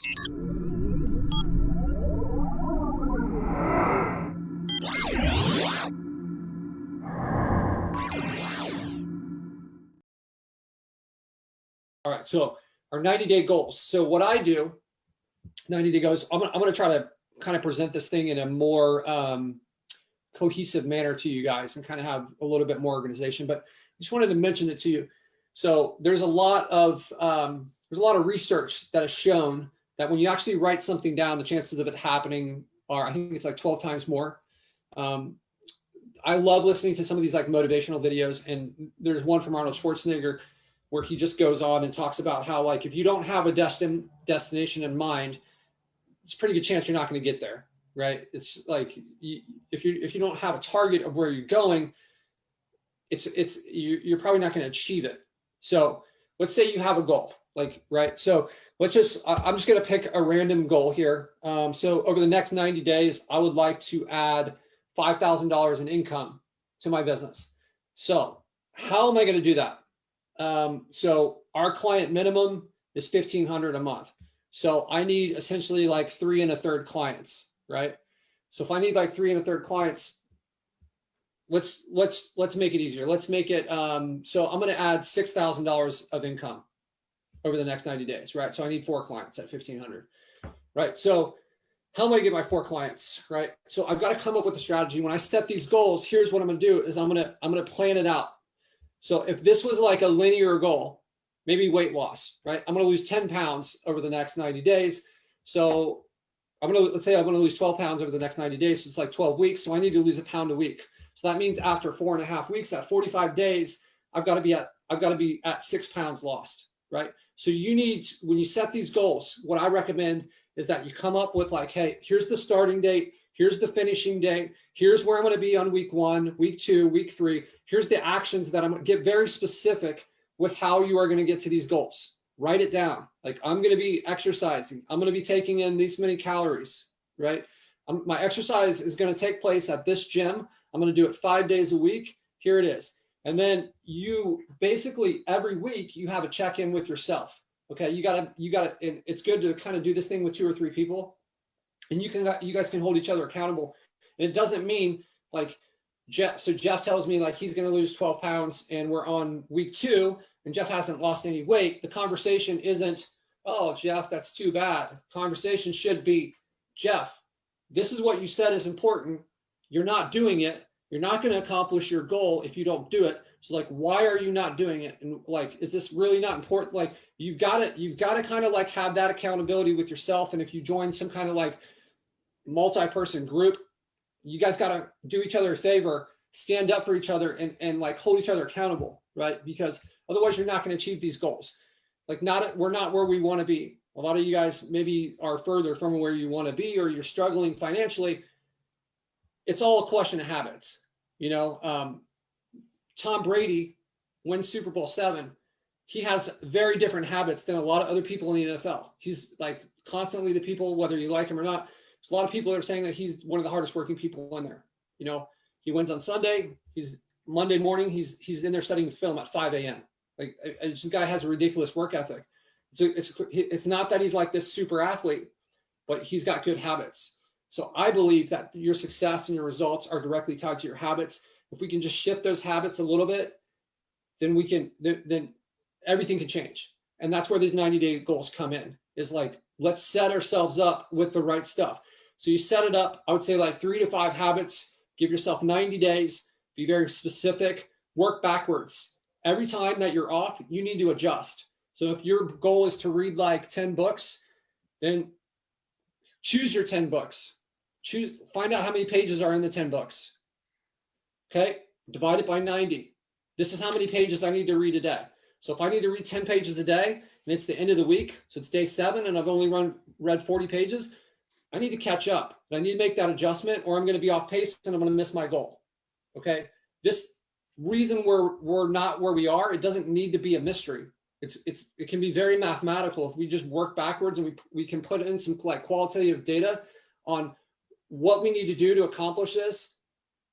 All right, so our 90-day goals. So what I do, 90-day goals, I'm gonna try to kind of present this thing in a more cohesive manner to you guys and kind of have a little bit more organization, but I just wanted to mention it to you. So there's a lot of research that has shown that when you actually write something down, the chances of it happening are, I think it's like 12 times more. I love listening to some of these like motivational videos, and there's one from Arnold Schwarzenegger where he just goes on and talks about how, like, if you don't have a destination in mind, it's a pretty good chance you're not going to get there, right? It's like if you don't have a target of where you're going, you're probably not going to achieve it. So let's say you have a goal, like, right? So I'm just going to pick a random goal here. So over the next 90 days, I would like to add $5,000 in income to my business. So how am I going to do that? So our client minimum is $1,500 a month. So I need essentially like 3 1/3 clients, right? So if I need like 3 1/3 clients, let's make it easier. Let's make it, so I'm going to add $6,000 of income over the next 90 days, right? So I need 4 clients at 1,500, right? So how am I going to get my 4 clients, right? So I've got to come up with a strategy. When I set these goals, here's what I'm going to do is I'm going to plan it out. So if this was like a linear goal, maybe weight loss, right? I'm going to lose 10 pounds over the next 90 days. So let's say I'm going to lose 12 pounds over the next 90 days. So it's like 12 weeks. So I need to lose a pound a week. So that means after 4.5 weeks, at 45 days, I've got to be at 6 pounds lost, right? So you need, when you set these goals, what I recommend is that you come up with like, hey, here's the starting date. Here's the finishing date. Here's where I'm going to be on week 1, week 2, week 3. Here's the actions that I'm going to get very specific with how you are going to get to these goals. Write it down. Like, I'm going to be exercising. I'm going to be taking in these many calories, right? My exercise is going to take place at this gym. I'm going to do it 5 days a week. Here it is. And then you basically every week you have a check-in with yourself. Okay. You gotta, and it's good to kind of do this thing with 2 or 3 people, and you guys can hold each other accountable. And it doesn't mean like Jeff tells me like he's going to lose 12 pounds and we're on week 2 and Jeff hasn't lost any weight. The conversation isn't, oh, Jeff, that's too bad. The conversation should be, Jeff, this is what you said is important. You're not doing it. You're not going to accomplish your goal if you don't do it. So like, why are you not doing it? And like, is this really not important? Like, you've got to kind of like have that accountability with yourself. And if you join some kind of like multi-person group, you guys got to do each other a favor, stand up for each other and like hold each other accountable, right? Because otherwise you're not going to achieve these goals. Like we're not where we want to be. A lot of you guys maybe are further from where you want to be, or you're struggling financially. It's all a question of habits. You know, Tom Brady wins Super Bowl 7. He has very different habits than a lot of other people in the NFL. He's like constantly the people, whether you like him or not. There's a lot of people that are saying that he's one of the hardest working people in there. You know, he wins on Sunday. Monday morning, he's in there studying film at 5 a.m. Like, this guy has a ridiculous work ethic. It's not that he's like this super athlete, but he's got good habits. So I believe that your success and your results are directly tied to your habits. If we can just shift those habits a little bit, then then everything can change. And that's where these 90-day goals come in, is like, let's set ourselves up with the right stuff. So you set it up, I would say like 3 to 5 habits, give yourself 90 days, be very specific, work backwards. Every time that you're off, you need to adjust. So if your goal is to read like 10 books, then choose your 10 books. Find out how many pages are in the 10 books. Okay, divide it by 90. This is how many pages I need to read a day. So if I need to read 10 pages a day and it's the end of the week, so it's day 7 and I've only read 40 pages, I need to catch up. I need to make that adjustment, or I'm going to be off pace and I'm going to miss my goal. Okay, this reason we're not where we are, it doesn't need to be a mystery. It can be very mathematical if we just work backwards and we can put in some like qualitative data on what we need to do to accomplish this,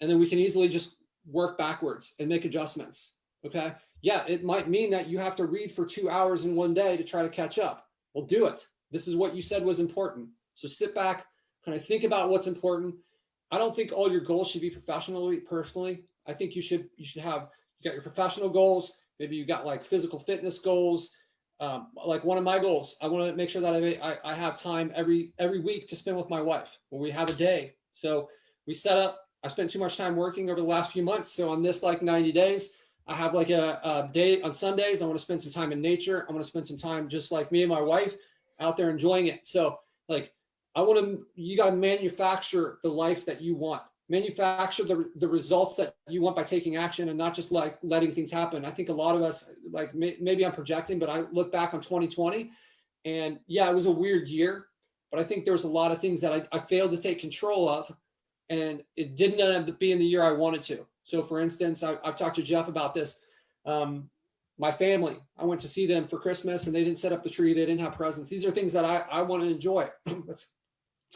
and then we can easily just work backwards and make adjustments. Okay, yeah, it might mean that you have to read for 2 hours in one day to try to catch up. Well, do it. This is what you said was important. So sit back, kind of think about what's important. I don't think all your goals should be professionally, personally. I think you should have, you got your professional goals. Maybe you got like physical fitness goals. Like one of my goals, I want to make sure that I have time every week to spend with my wife, where we have a day. So we set up, I spent too much time working over the last few months. So on this like 90 days, I have like a day on Sundays. I want to spend some time in nature. I want to spend some time just like me and my wife out there enjoying it. So like, you got to manufacture the life that you want. Manufacture the results that you want by taking action and not just like letting things happen. I think a lot of us, like maybe I'm projecting, but I look back on 2020 and yeah, it was a weird year, but I think there was a lot of things that I failed to take control of, and it didn't end up being the year I wanted to. So for instance, I've talked to Jeff about this. My family, I went to see them for Christmas and they didn't set up the tree. They didn't have presents. These are things that I want to enjoy. That's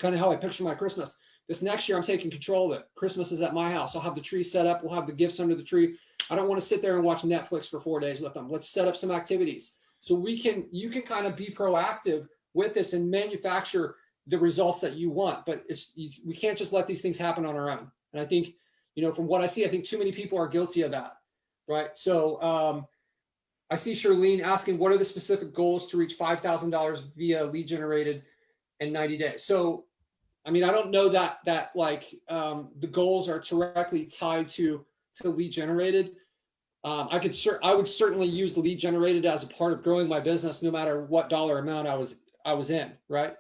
kind of how I picture my Christmas. This next year, I'm taking control of it. Christmas is at my house. I'll have the tree set up. We'll have the gifts under the tree. I don't want to sit there and watch Netflix for 4 days with them. Let's set up some activities. So you can kind of be proactive with this and manufacture the results that you want, but we can't just let these things happen on our own. And I think, from what I see, I think too many people are guilty of that, right? So I see Charlene asking, what are the specific goals to reach $5,000 via lead generated in 90 days? So I mean, I don't know that the goals are directly tied to lead generated. I would certainly use lead generated as a part of growing my business, no matter what dollar amount I was in, right?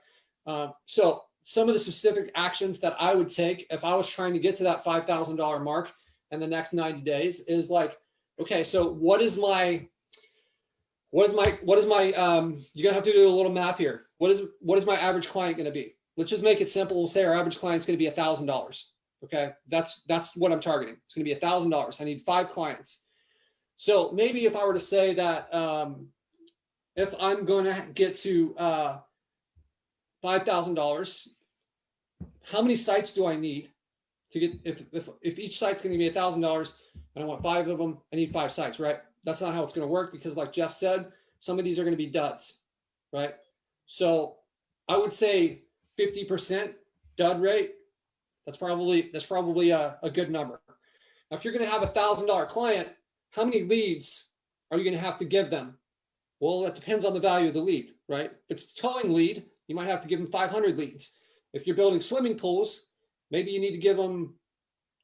So some of the specific actions that I would take if I was trying to get to that $5,000 mark in the next 90 days is like, okay, so what is my you're gonna have to do a little math here. What is my average client going to be? Let's just make it simple. We'll say our average client is going to be $1,000. Okay. That's what I'm targeting. It's going to be $1,000. I need 5 clients. So maybe if I were to say that, if I'm going to get to $5,000, how many sites do I need to get, if each site's going to be $1,000 and I want 5 of them, I need 5 sites, right? That's not how it's going to work, because like Jeff said, some of these are going to be duds, right? So I would say 50% dud rate. That's probably a good number. Now, if you're going to have $1,000 client, how many leads are you going to have to give them? Well, that depends on the value of the lead, right? If it's a towing lead, you might have to give them 500 leads. If you're building swimming pools, maybe you need to give them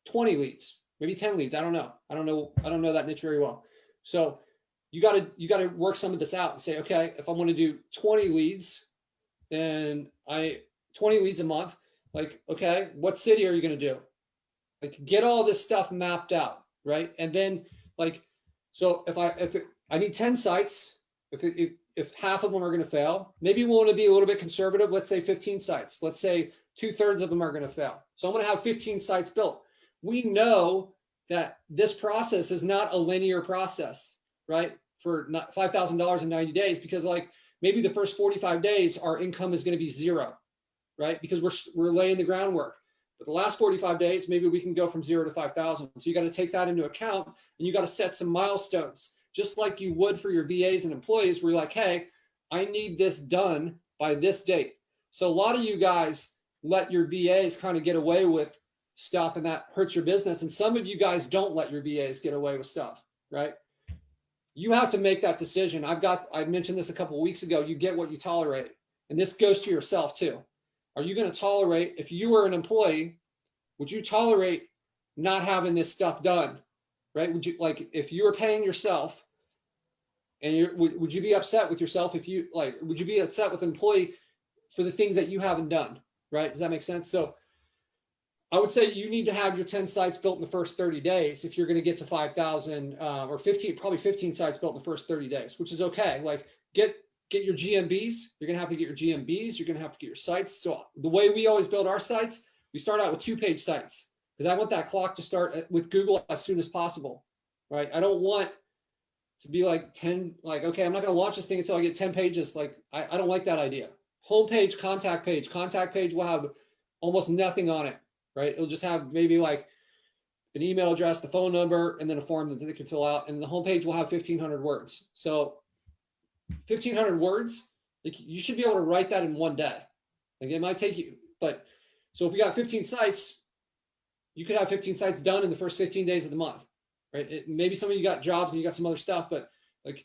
20 leads, maybe 10 leads. I don't know that niche very well. So you got to work some of this out and say, okay, if I want to do 20 leads, then 20 leads a month, like, okay, what city are you going to do? Like, get all this stuff mapped out, right? And then like, so if I need 10 sites, if half of them are going to fail, maybe we want to be a little bit conservative. Let's say 15 sites. Let's say 2/3 of them are going to fail. So I'm going to have 15 sites built. We know that this process is not a linear process, right? For not $5,000 in 90 days, because like maybe the first 45 days, our income is going to be 0, right? Because we're laying the groundwork. But the last 45 days, maybe we can go from 0 to 5,000. So you got to take that into account, and you got to set some milestones, just like you would for your VAs and employees, where you're like, hey, I need this done by this date. So a lot of you guys let your VAs kind of get away with stuff, and that hurts your business. And some of you guys don't let your VAs get away with stuff, right? You have to make that decision. I mentioned this a couple of weeks ago. You get what you tolerate. And this goes to yourself too. Are you going to tolerate, if you were an employee, would you tolerate not having this stuff done, right? Would you, like, if you were paying yourself, and would you be upset with yourself if you, like, would you be upset with an employee for the things that you haven't done, right? Does that make sense? So I would say you need to have your 10 sites built in the first 30 days if you're going to get to 5,000, or 15, probably 15 sites built in the first 30 days, which is okay. Like, get your GMBs. You're going to have to get your GMBs. You're going to have to get your sites. So the way we always build our sites, we start out with 2-page sites, because I want that clock to start with Google as soon as possible, right? I don't want to be like 10, like, okay, I'm not going to launch this thing until I get 10 pages. Like, I don't like that idea. Homepage, contact page. Contact page will have almost nothing on it, right? It'll just have maybe like an email address, the phone number, and then a form that they can fill out. And the homepage will have 1,500 words. So 1,500 words Like you should be able to write that in one day. Like it might take you, but so if we got 15 sites, you could have 15 sites done in the first 15 days of the month, right? Maybe some of you got jobs and you got some other stuff, but like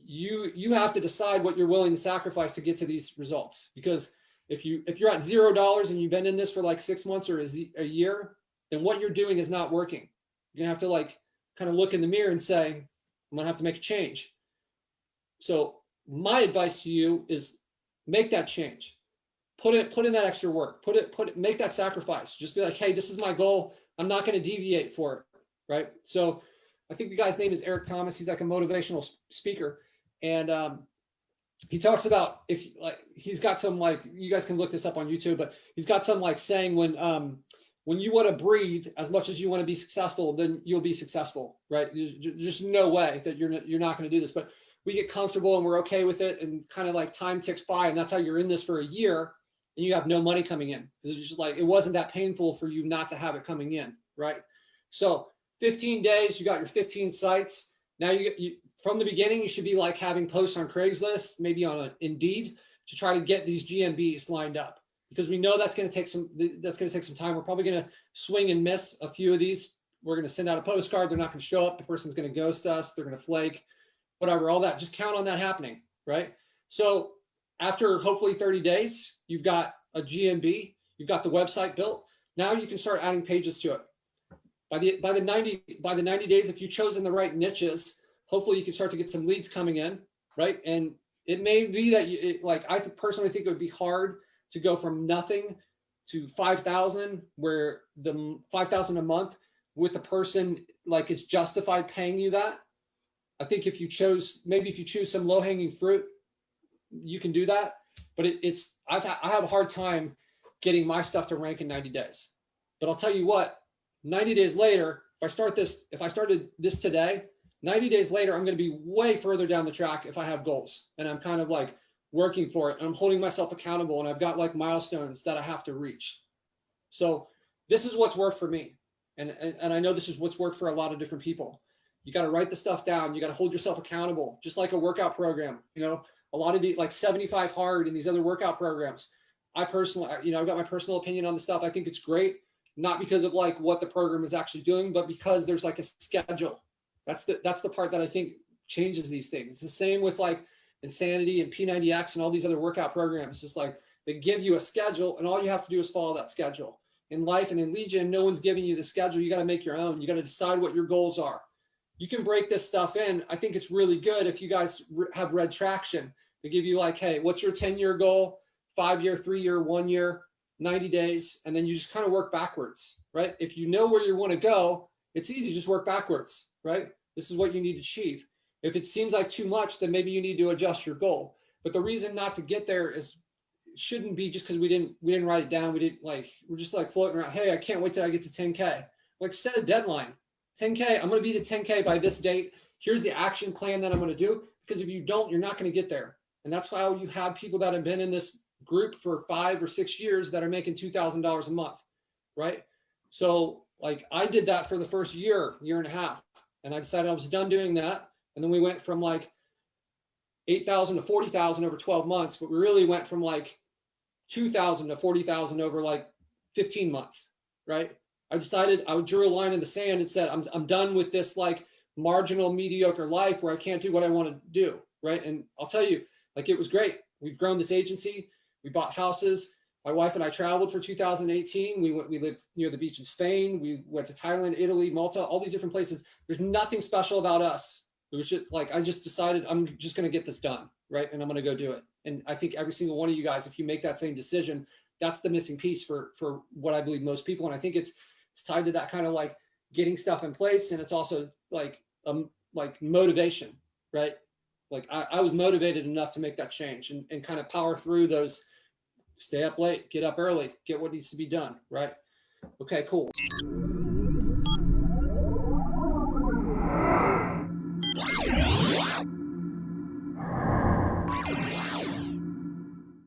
you have to decide what you're willing to sacrifice to get to these results. Because if you're at $0 and you've been in this for like 6 months or a year, then what you're doing is not working. You're gonna have to like kind of look in the mirror and say, I'm gonna have to make a change. So my advice to you is make that change. Put in that extra work. Make that sacrifice. Just be like, hey, this is my goal. I'm not going to deviate for it, right? So I think the guy's name is Eric Thomas. He's like a motivational speaker, and he talks about he's got some like, you guys can look this up on YouTube, but he's got some like saying when you want to breathe as much as you want to be successful, then you'll be successful, right? There's just no way that you're not going to do this, but we get comfortable and we're okay with it, and kind of like time ticks by, and that's how you're in this for a year and you have no money coming in, because it's just like, it wasn't that painful for you not to have it coming in, right? So 15 days, you got your 15 sites. Now you from the beginning, you should be like having posts on Craigslist, maybe on Indeed, to try to get these GMBs lined up, because we know that's going to take some time. We're probably going to swing and miss a few of these. We're going to send out a postcard. They're not going to show up. The person's going to ghost us. They're going to flake, whatever, all that. Just count on that happening, right? So after hopefully 30 days, you've got a GMB, you've got the website built. Now you can start adding pages to it. By the 90 days, if you've chosen the right niches, hopefully you can start to get some leads coming in, right? And it may be that I personally think it would be hard to go from nothing to 5,000, where the 5,000 a month with the person, like, it's justified paying you that. I think if you choose some low hanging fruit, you can do that. But I have a hard time getting my stuff to rank in 90 days. But I'll tell you what, 90 days later, if I started this today, 90 days later, I'm going to be way further down the track if I have goals and I'm kind of like working for it and I'm holding myself accountable and I've got like milestones that I have to reach. So this is what's worked for me. And I know this is what's worked for a lot of different people. You got to write the stuff down. You got to hold yourself accountable, just like a workout program. A lot of the like 75 hard and these other workout programs. I personally, I've got my personal opinion on the stuff. I think it's great, not because of like what the program is actually doing, but because there's like a schedule. That's the part that I think changes these things. It's the same with like Insanity and P90X and all these other workout programs. It's just like they give you a schedule and all you have to do is follow that schedule. In life and in Legion, no one's giving you the schedule. You got to make your own. You got to decide what your goals are. You can break this stuff in. I think it's really good if you guys have read Traction. They give you like, hey, what's your 10-year goal, 5-year, 3-year, 1 year, 90 days, and then you just kind of work backwards, right? If you know where you want to go, it's easy, just work backwards, right? This is what you need to achieve. If it seems like too much, then maybe you need to adjust your goal. But the reason not to get there shouldn't be just because we didn't write it down. We're just like floating around. Hey, I can't wait till I get to 10K. Like, set a deadline. 10K, I'm going to be to 10K by this date. Here's the action plan that I'm going to do. Because if you don't, you're not going to get there. And that's why you have people that have been in this group for 5 or 6 years that are making $2,000 a month, right? So like I did that for the first year and a half, and I decided I was done doing that. And then we went from like 8,000 to 40,000 over 12 months, but we really went from like 2,000 to 40,000 over like 15 months, right? I decided, I drew a line in the sand and said, I'm done with this like marginal mediocre life where I can't do what I want to do, right? And I'll tell you, like, it was great. We've grown this agency. We bought houses. My wife and I traveled for 2018. We lived near the beach in Spain. We went to Thailand, Italy, Malta, all these different places. There's nothing special about us. It was just like, I just decided I'm just going to get this done, right? And I'm going to go do it. And I think every single one of you guys, if you make that same decision, that's the missing piece for what I believe most people. And I think it's tied to that kind of like getting stuff in place. And it's also like motivation, right? Like I was motivated enough to make that change and kind of power through those, stay up late, get up early, get what needs to be done, right? Okay, cool.